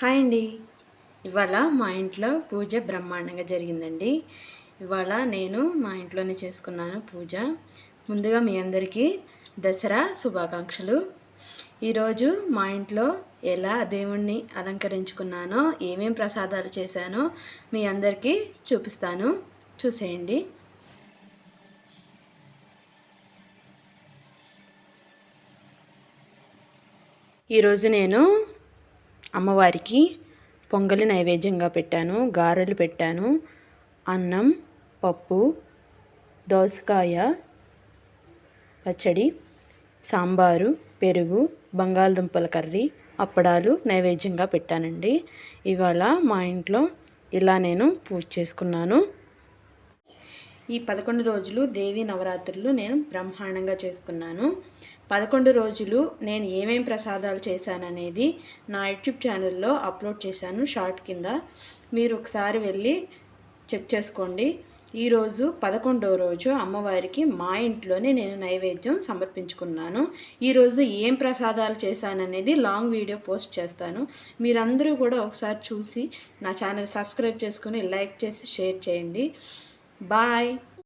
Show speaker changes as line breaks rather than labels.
Hi అండి. ఇవాళ మా ఇంట్లో పూజ బ్రహ్మాండంగా జరిగిందండి. ఇవాళ నేను మా ఇంట్లోనే చేసుకున్నాను పూజ. ముందుగా మీ అందరికీ దసరా శుభాకాంక్షలు. ఈరోజు మా ఇంట్లో ఎలా దేవుణ్ణి అలంకరించుకున్నానో, ఏమేం ప్రసాదాలు చేశానో మీ అందరికీ చూపిస్తాను. చూసేయండి. ఈరోజు నేను అమ్మవారికి పొంగలి నైవేద్యంగా పెట్టాను, గారెలు పెట్టాను, అన్నం, పప్పు, దోసకాయ పచ్చడి, సాంబారు, పెరుగు, బంగాళదుంపల కర్రీ, అప్పడాలు నైవేద్యంగా పెట్టానండి. ఇవాళ మా ఇంట్లో ఇలా నేను పూజ చేసుకున్నాను. ఈ 11 రోజులు దేవీ నవరాత్రులు నేను బ్రహ్మాండంగా చేసుకున్నాను. 11 రోజులు నేను ఏమేం ప్రసాదాలు చేశాననేది నా యూట్యూబ్ ఛానల్లో అప్లోడ్ చేశాను షార్ట్ కింద. మీరు ఒకసారి వెళ్ళి చెక్ చేసుకోండి. ఈరోజు 11వ రోజు అమ్మవారికి మా ఇంట్లోనే నేను నైవేద్యం సమర్పించుకున్నాను. ఈరోజు ఏం ప్రసాదాలు చేశాననేది లాంగ్ వీడియో పోస్ట్ చేస్తాను. మీరందరూ కూడా ఒకసారి చూసి నా ఛానల్ సబ్స్క్రైబ్ చేసుకుని లైక్ చేసి షేర్ చేయండి. బాయ్.